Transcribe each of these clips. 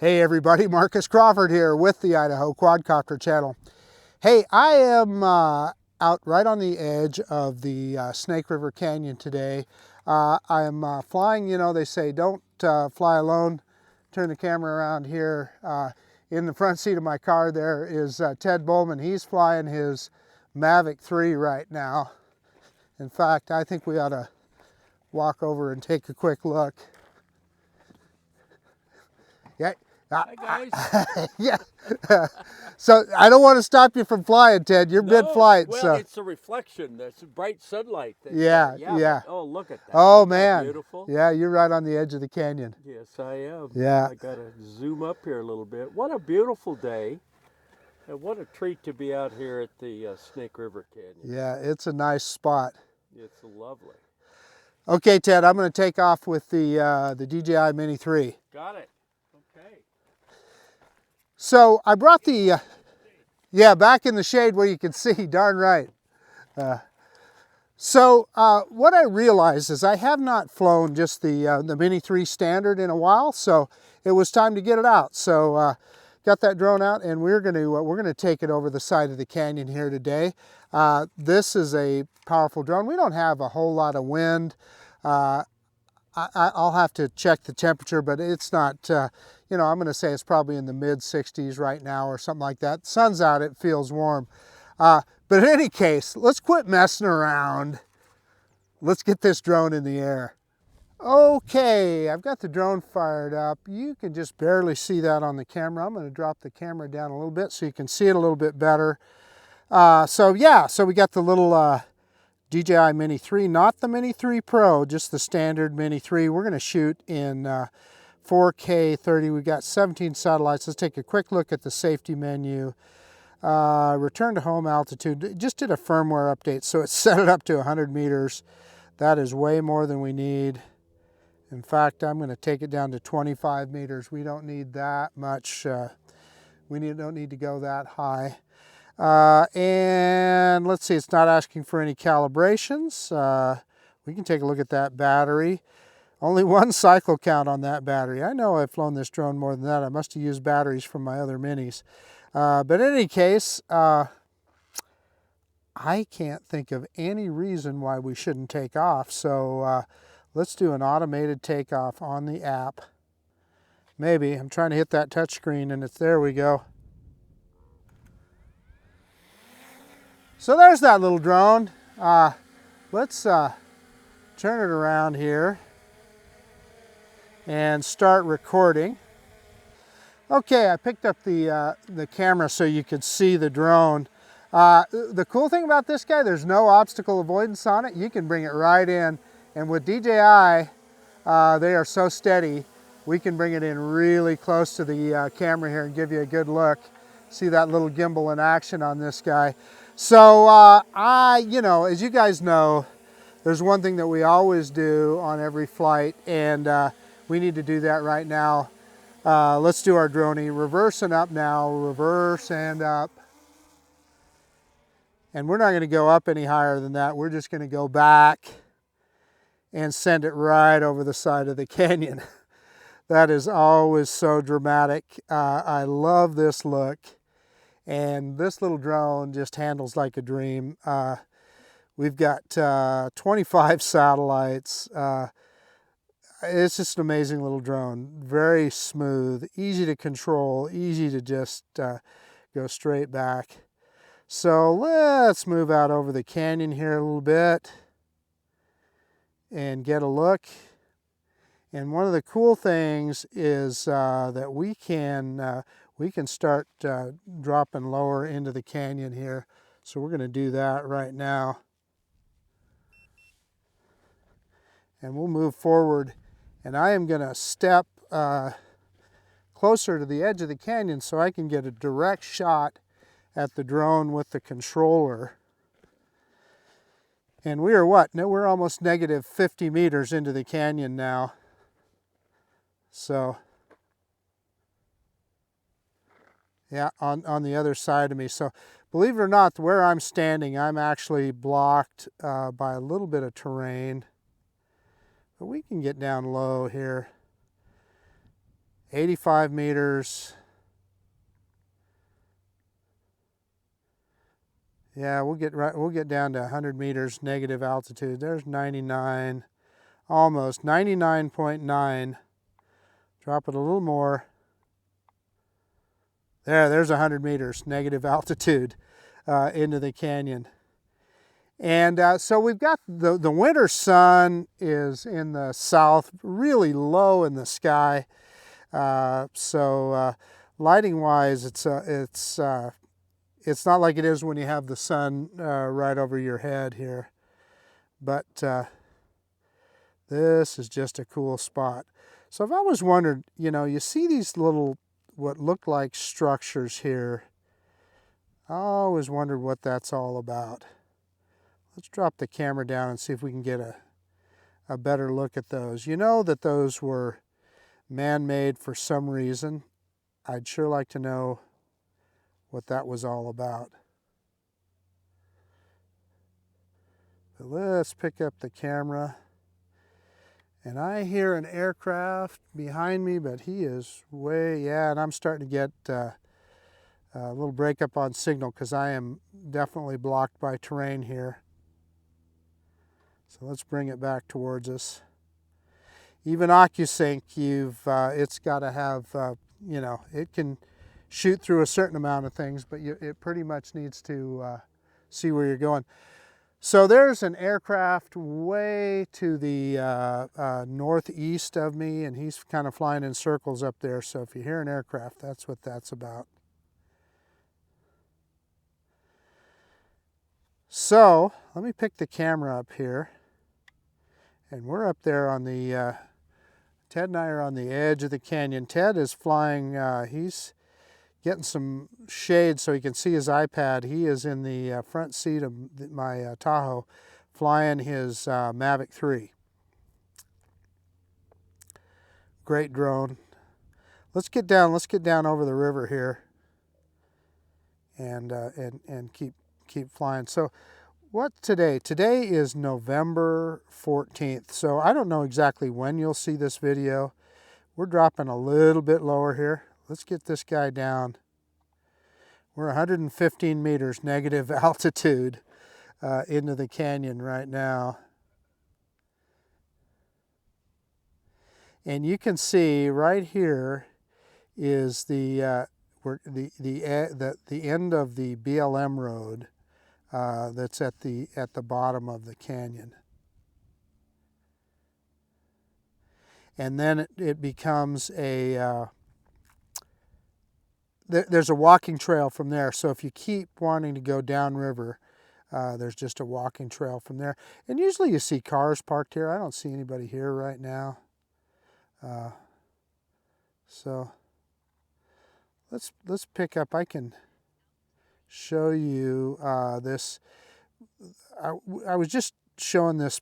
Hey everybody, Marcus Crawford here with the Idaho Quadcopter channel. Hey, I am out right on the edge of the Snake River Canyon today. I am flying, you know, they say don't fly alone. Turn the camera around here. In the front seat of my car there is Ted Bohlman. He's flying his Mavic 3 right now. In fact, I think we ought to walk over and take a quick look. Yeah. Hi guys. Yeah. So I don't want to stop you from flying, Ted. You're mid-flight. Well, so it's the reflection. That's bright sunlight. yeah. But, oh, look at that. Oh Isn't that man. beautiful. Yeah, you're right on the edge of the canyon. Yes, I am. Yeah. I gotta zoom up here a little bit. What a beautiful day. And what a treat to be out here at the Snake River Canyon. Yeah, it's a nice spot. It's lovely. Okay, Ted, I'm going to take off with the DJI Mini 3. Got it. Okay. So I brought the, yeah, back in the shade where you can see, darn right. So what I realized is I have not flown just the Mini 3 standard in a while, so it was time to get it out. So got that drone out, and we're going to take it over the side of the canyon here today. This is a powerful drone. We don't have a whole lot of wind. I'll have to check the temperature, but it's not, you know, I'm going to say it's probably in the mid 60s right now or something like that. The sun's out, it feels warm. But in any case, let's quit messing around. Let's get this drone in the air. Okay, I've got the drone fired up. You can just barely see that on the camera. I'm going to drop the camera down a little bit so you can see it a little bit better. So we got the little DJI Mini 3, not the Mini 3 Pro, just the standard Mini 3. We're going to shoot in 4K 30. We've got 17 satellites. Let's take a quick look at the safety menu. Return to home altitude. Just did a firmware update, so it set it up to 100 meters. That is way more than we need. In fact, I'm going to take it down to 25 meters. We don't need that much. Don't need to go that high. And let's see, it's not asking for any calibrations. We can take a look at that battery. Only one cycle count on that battery. I know I've flown this drone more than that. I must have used batteries from my other minis. But in any case, I can't think of any reason why we shouldn't take off. So let's do an automated takeoff on the app. Maybe. I'm trying to hit that touch screen and there we go. So there's that little drone. Let's turn it around here and start recording. Okay, I picked up the camera so you could see the drone. The cool thing about this guy, there's no obstacle avoidance on it. You can bring it right in, and with DJI, they are so steady, we can bring it in really close to the camera here and give you a good look. See that little gimbal in action on this guy. So you know, as you guys know, there's one thing that we always do on every flight, and we need to do that right now. Let's do our droney. Reverse and up now, reverse and up. And we're not going to go up any higher than that. We're just going to go back and send it right over the side of the canyon. That is always so dramatic. I love this look. And this little drone just handles like a dream. We've got 25 satellites. It's just an amazing little drone. Very smooth, easy to control, easy to just go straight back. So let's move out over the canyon here a little bit and get a look. And one of the cool things is that we can start dropping lower into the canyon here. So we're going to do that right now. And we'll move forward. And I am going to step closer to the edge of the canyon so I can get a direct shot at the drone with the controller. And we are what? No, we're almost negative 50 meters into the canyon now. So yeah, on the other side of me. So believe it or not, where I'm standing, I'm actually blocked by a little bit of terrain. But we can get down low here. 85 meters. Yeah, we'll get down to 100 meters negative altitude. There's 99, almost 99.9. Drop it a little more. There's 100 meters negative altitude into the canyon. And so we've got the winter sun is in the south, really low in the sky. So lighting wise, it's not like it is when you have the sun right over your head here. But this is just a cool spot. So I've always wondered, you see these little, what look like structures here. I always wondered what that's all about. Let's drop the camera down and see if we can get a better look at those. You know that those were man-made for some reason. I'd sure like to know what that was all about. But let's pick up the camera. And I hear an aircraft behind me, but he is and I'm starting to get a little breakup on signal because I am definitely blocked by terrain here. So let's bring it back towards us. Even OcuSync, it's got to have, it can shoot through a certain amount of things, but it pretty much needs to see where you're going. So there's an aircraft way to the northeast of me, and he's kind of flying in circles up there. So if you hear an aircraft, that's what that's about. So let me pick the camera up here. And we're up there on the, Ted and I are on the edge of the canyon. Ted is flying, he's getting some shade so he can see his iPad. He is in the front seat of my Tahoe flying his Mavic 3. Great drone. Let's get down over the river here and keep flying. So what's today? Today is November 14th. So I don't know exactly when you'll see this video. We're dropping a little bit lower here. Let's get this guy down. We're 115 meters negative altitude into the canyon right now. And you can see right here is the end of the BLM road that's at the bottom of the canyon. And then it becomes a there's a walking trail from there. So if you keep wanting to go downriver, there's just a walking trail from there. And usually you see cars parked here. I don't see anybody here right now. So let's pick up. I can show you this. I was just showing this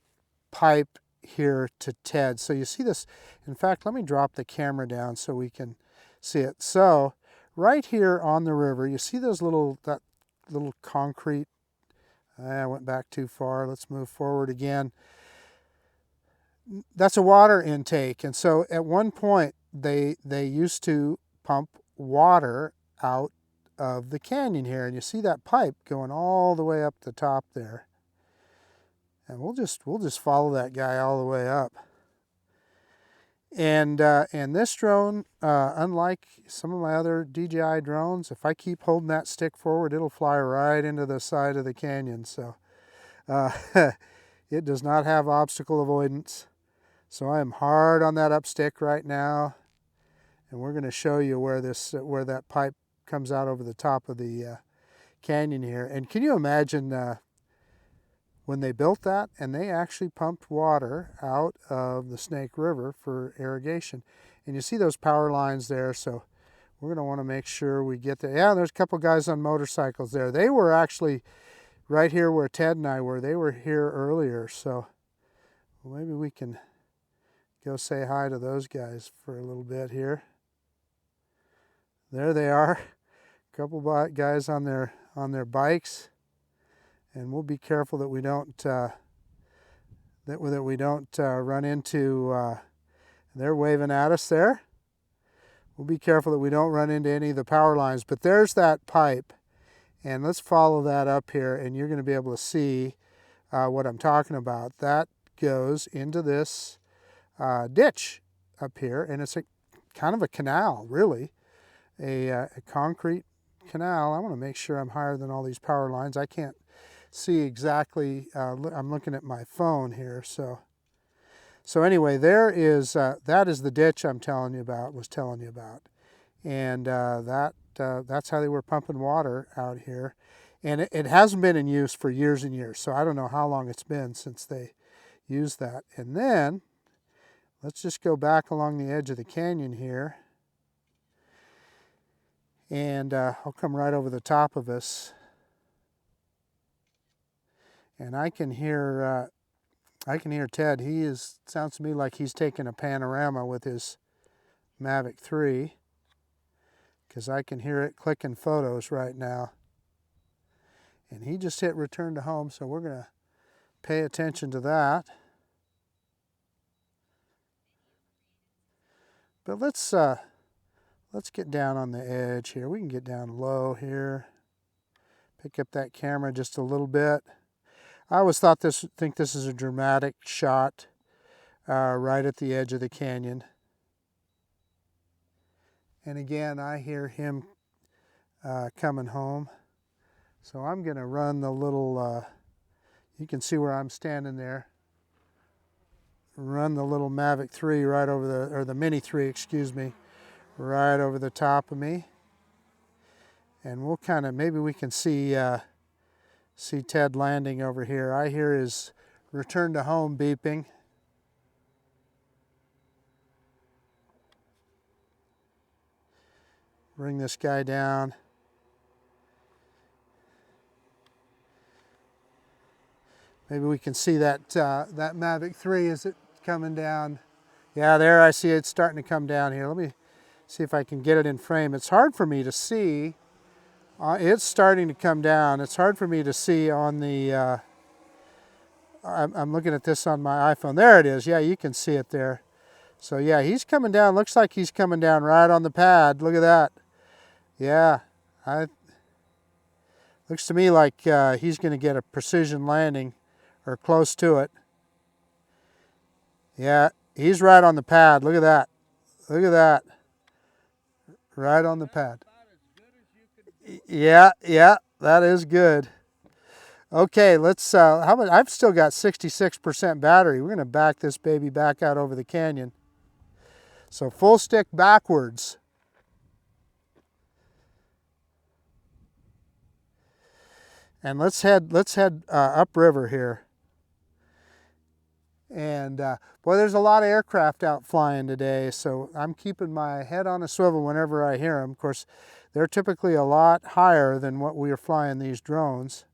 pipe here to Ted. So you see this. In fact, let me drop the camera down so we can see it. So right here on the river, you see those that little concrete. I went back too far. Let's move forward again. That's a water intake. And so at one point, they used to pump water out of the canyon here. And you see that pipe going all the way up the top there. And we'll just follow that guy all the way up. And this drone, unlike some of my other DJI drones, if I keep holding that stick forward, it'll fly right into the side of the canyon. So it does not have obstacle avoidance. So I am hard on that up stick right now. And we're going to show you where that pipe comes out over the top of the canyon here. And can you imagine when they built that, and they actually pumped water out of the Snake River for irrigation. And you see those power lines there, so we're going to want to make sure we get there. Yeah, there's a couple guys on motorcycles there. They were actually right here where Ted and I were. They were here earlier, so maybe we can go say hi to those guys for a little bit here. There they are, a couple guys on their bikes. And we'll be careful that we don't run into. They're waving at us there. We'll be careful that we don't run into any of the power lines, but there's that pipe. And let's follow that up here, and you're going to be able to see what I'm talking about. That goes into this ditch up here, and it's a kind of a canal, really, a concrete canal. I want to make sure I'm higher than all these power lines. I can't see exactly. I'm looking at my phone here, so anyway, there is that is the ditch I'm telling you about. And that's how they were pumping water out here, and it hasn't been in use for years and years. So I don't know how long it's been since they used that. And then let's just go back along the edge of the canyon here, and I'll come right over the top of us, and I can hear Ted. Sounds to me like he's taking a panorama with his Mavic 3, because I can hear it clicking photos right now. And he just hit return to home, so we're going to pay attention to that. But let's get down on the edge here. We can get down low here. Pick up that camera just a little bit. I always think this is a dramatic shot right at the edge of the canyon. And again, I hear him coming home. So I'm going to run the little, you can see where I'm standing there. Run the little Mavic 3 right over or the Mini 3, excuse me, right over the top of me. And we'll kind of, maybe we can see Ted landing over here. I hear his return to home beeping. Bring this guy down. Maybe we can see that that Mavic 3, is it coming down? Yeah, there I see it starting to come down here. Let me see if I can get it in frame. It's hard for me to see. It's starting to come down. It's hard for me to see on the, I'm looking at this on my iPhone. There it is. Yeah, you can see it there. So yeah, he's coming down. Looks like he's coming down right on the pad. Look at that. Yeah, looks to me like he's going to get a precision landing or close to it. Yeah, he's right on the pad. Look at that. Look at that. Right on the pad. Yeah, that is good. Okay, let's, how about, I've still got 66% battery. We're going to back this baby back out over the canyon. So full stick backwards. And let's head upriver here. And boy, there's a lot of aircraft out flying today, so I'm keeping my head on a swivel whenever I hear them. Of course, they're typically a lot higher than what we are flying these drones.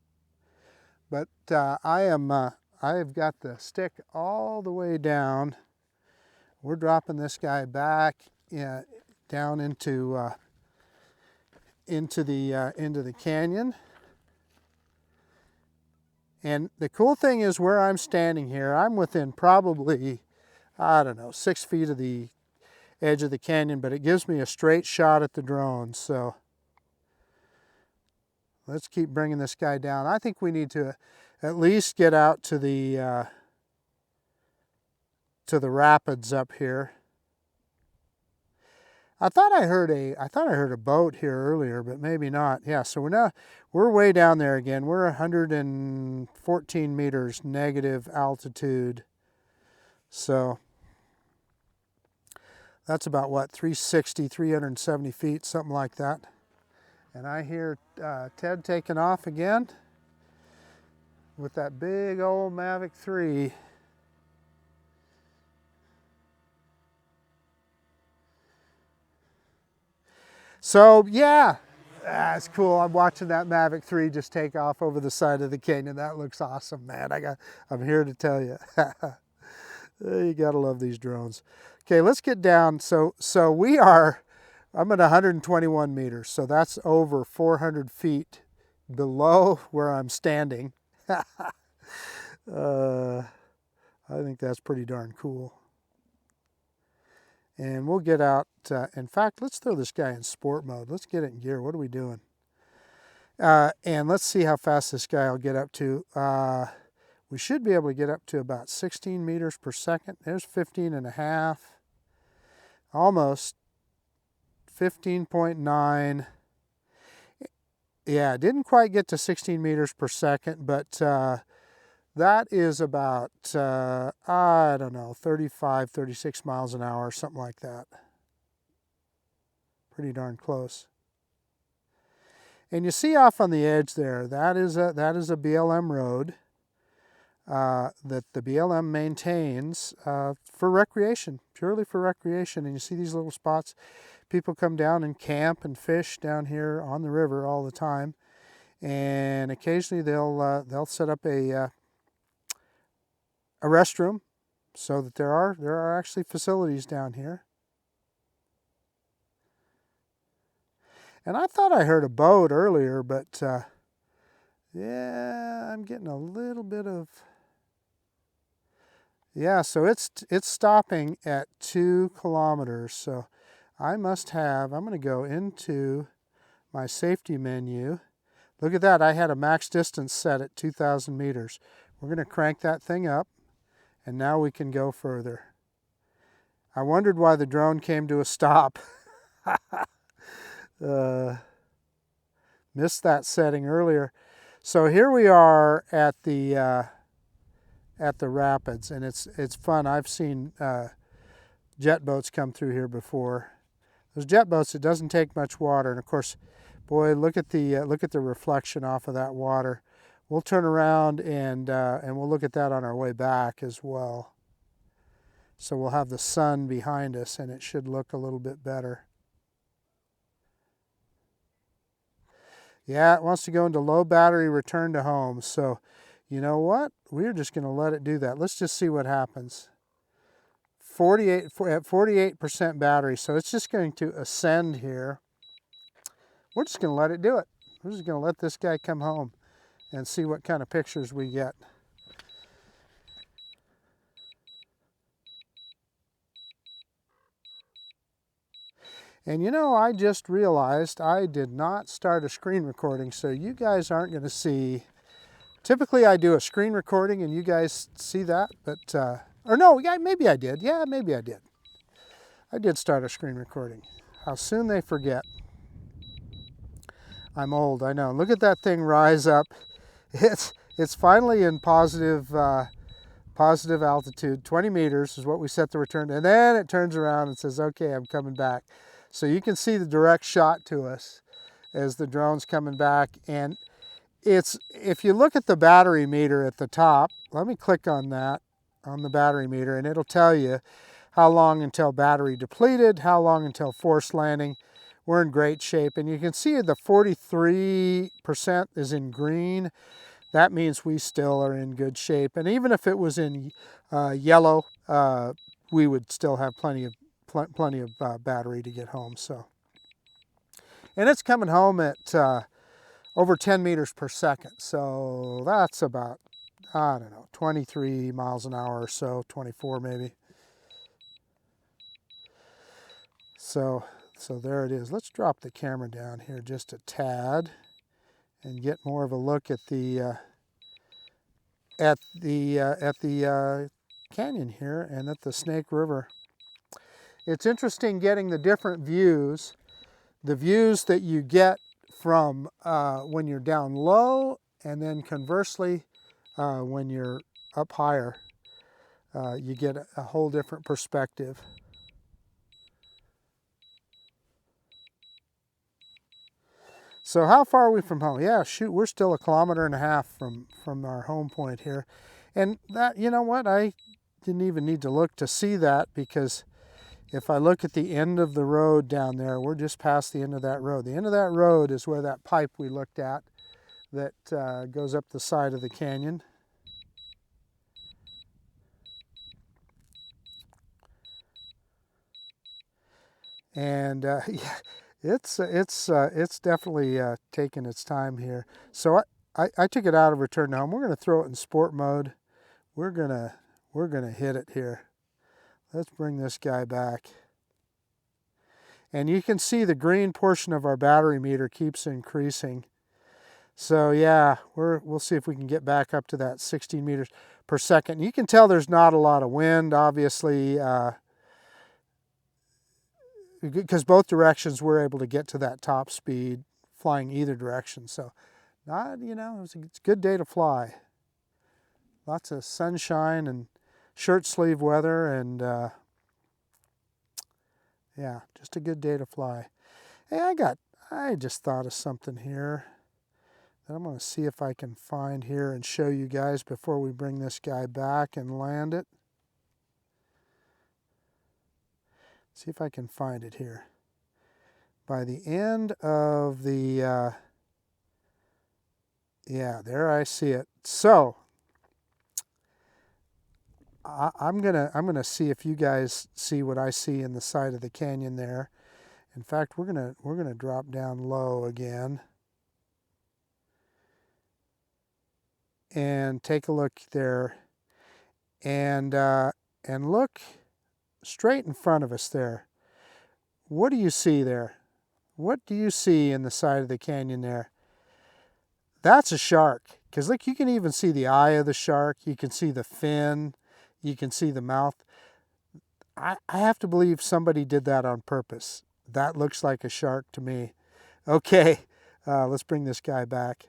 But I have got the stick all the way down. We're dropping this guy back down into the canyon. And the cool thing is where I'm standing here, I'm within probably, I don't know, 6 feet of the edge of the canyon, but it gives me a straight shot at the drone. So let's keep bringing this guy down. I think we need to at least get out to the rapids up here. I thought I heard a boat here earlier, but maybe not. Yeah, so we're way down there again. We're 114 meters negative altitude. So that's about what, 360, 370 feet, something like that. And I hear Ted taking off again with that big old Mavic 3. So yeah, that's cool. I'm watching that Mavic 3 just take off over the side of the canyon. That looks awesome, man. I'm here to tell you. You gotta love these drones. Okay, let's get down. So I'm at 121 meters, so that's over 400 feet below where I'm standing. I think that's pretty darn cool. And we'll get out. In fact, let's throw this guy in sport mode. Let's get it in gear. What are we doing? And let's see how fast this guy will get up to. We should be able to get up to about 16 meters per second. There's 15 and a half. Almost 15.9. Yeah, didn't quite get to 16 meters per second, but that is about, I don't know, 35, 36 miles an hour, something like that. Pretty darn close. And you see off on the edge there, that is a BLM road that the BLM maintains for recreation, purely for recreation. And you see these little spots. People come down and camp and fish down here on the river all the time. And occasionally they'll set up a restroom, so that there are actually facilities down here. And I thought I heard a boat earlier, but yeah, I'm getting a little bit of, yeah, so it's stopping at 2 kilometers. So I'm going to go into my safety menu. Look at that, I had a max distance set at 2,000 meters. We're going to crank that thing up, and now we can go further. I wondered why the drone came to a stop. Missed that setting earlier. So here we are at the rapids, and it's fun. I've seen jet boats come through here before. Those jet boats, it doesn't take much water, and of course, boy, look at the reflection off of that water. We'll turn around and we'll look at that on our way back as well. So we'll have the sun behind us, and it should look a little bit better. Yeah, it wants to go into low battery return to home. So you know what? We're just going to let it do that. Let's just see what happens. At 48% battery, so it's just going to ascend here. We're just going to let it do it. We're just going to let this guy come home and see what kind of pictures we get. And you know, I just realized I did not start a screen recording, so you guys aren't going to see. Typically I do a screen recording and you guys see that, but, or no, yeah, maybe I did. Yeah, maybe I did. I did start a screen recording. How soon they forget. I'm old, I know. Look at that thing rise up. It's finally in positive altitude. 20 meters is what we set the return to. And then it turns around and says, okay, I'm coming back. So you can see the direct shot to us as the drone's coming back. And if you look at the battery meter at the top, let me click on that, on the battery meter, and it'll tell you how long until battery depleted, how long until forced landing. We're in great shape. And you can see the 43% is in green. That means we still are in good shape. And even if it was in yellow, we would still have plenty of battery to get home. So, and it's coming home at over 10 meters per second. So that's about, I don't know, 23 miles an hour or so, 24 maybe. So there it is. Let's drop the camera down here just a tad and get more of a look at the canyon here and at the Snake River. It's interesting getting the different views. The views that you get from when you're down low, and then conversely, when you're up higher, you get a whole different perspective. So how far are we from home? Yeah, shoot, we're still 1.5 kilometers from our home point here. And that, you know what, I didn't even need to look to see that, because if I look at the end of the road down there, we're just past the end of that road. The end of that road is where that pipe we looked at that goes up the side of the canyon. And yeah, it's definitely taking its time here. So I took it out of return to home. We're going to throw it in sport mode. We're gonna hit it here. Let's bring this guy back. And you can see the green portion of our battery meter keeps increasing. So yeah, we'll see if we can get back up to that 16 meters per second. You can tell there's not a lot of wind, obviously, because both directions we're able to get to that top speed flying either direction. So it's a good day to fly. Lots of sunshine and shirt sleeve weather, and yeah, just a good day to fly. Hey, I just thought of something here that I'm going to see if I can find here and show you guys before we bring this guy back and land it. See if I can find it here. By the end of the, yeah, there I see it. So I'm gonna see if you guys see what I see in the side of the canyon there. In fact, we're gonna drop down low again and take a look there, and look straight in front of us there. What do you see there? What do you see in the side of the canyon there? That's a shark. Because look, you can even see the eye of the shark. You can see the fin. You can see the mouth. I have to believe somebody did that on purpose. That looks like a shark to me. Okay, let's bring this guy back.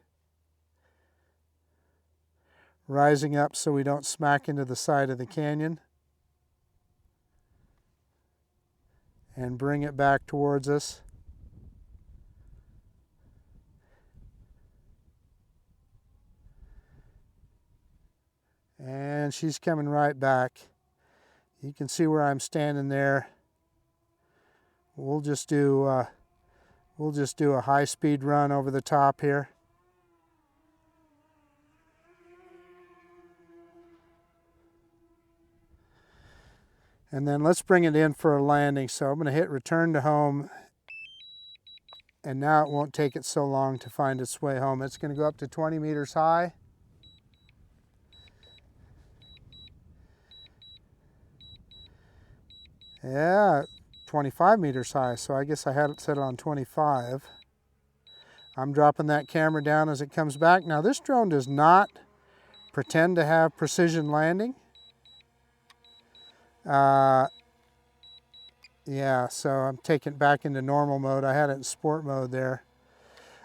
Rising up so we don't smack into the side of the canyon. And bring it back towards us. And she's coming right back. You can see where I'm standing there. We'll just do a high-speed run over the top here. And then let's bring it in for a landing. So I'm going to hit return to home. And now it won't take it so long to find its way home. It's going to go up to 20 meters high. Yeah, 25 meters high, so I guess I had it set on 25. I'm dropping that camera down as it comes back. Now this drone does not pretend to have precision landing. Yeah, so I'm taking it back into normal mode. I had it in sport mode there.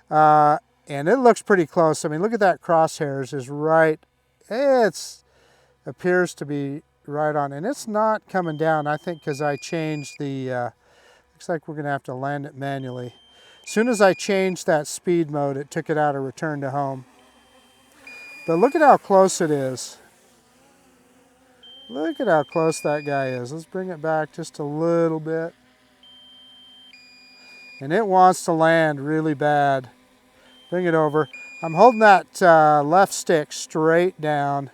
And it looks pretty close. I mean, look at that crosshairs is right. It appears to be right on, and it's not coming down, I think, because I changed the, looks like we're going to have to land it manually. As soon as I changed that speed mode, it took it out of return to home. But look at how close it is. Look at how close that guy is. Let's bring it back just a little bit. And it wants to land really bad. Bring it over. I'm holding that left stick straight down.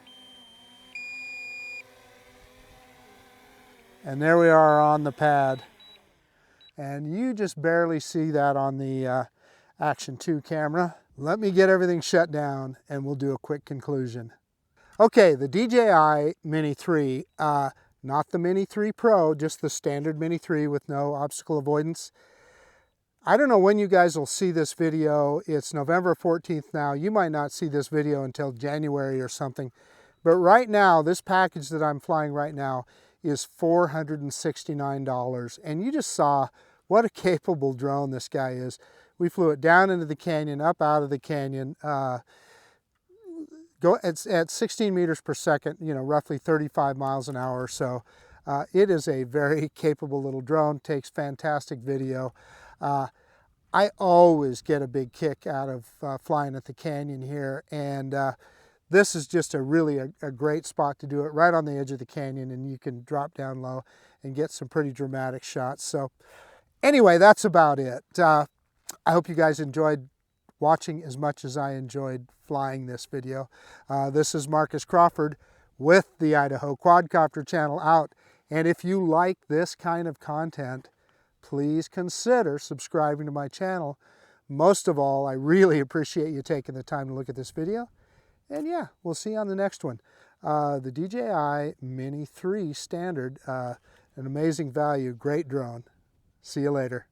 And there we are on the pad. And you just barely see that on the Action 2 camera. Let me get everything shut down and we'll do a quick conclusion. Okay, the DJI Mini 3, not the Mini 3 Pro, just the standard Mini 3 with no obstacle avoidance. I don't know when you guys will see this video. It's November 14th now. You might not see this video until January or something. But right now, this package that I'm flying right now is $469. And you just saw what a capable drone this guy is. We flew it down into the canyon, up out of the canyon. It's at 16 meters per second, roughly 35 miles an hour or so. It is a very capable little drone, takes fantastic video. I always get a big kick out of flying at the canyon here, and this is just a great spot to do it, right on the edge of the canyon, and you can drop down low and get some pretty dramatic shots. So anyway, that's about it. I hope you guys enjoyed watching as much as I enjoyed flying this video. This is Marcus Crawford with the Idaho Quadcopter channel out. And if you like this kind of content, please consider subscribing to my channel. Most of all, I really appreciate you taking the time to look at this video. And yeah, we'll see you on the next one. The DJI Mini 3 Standard, an amazing value, great drone. See you later.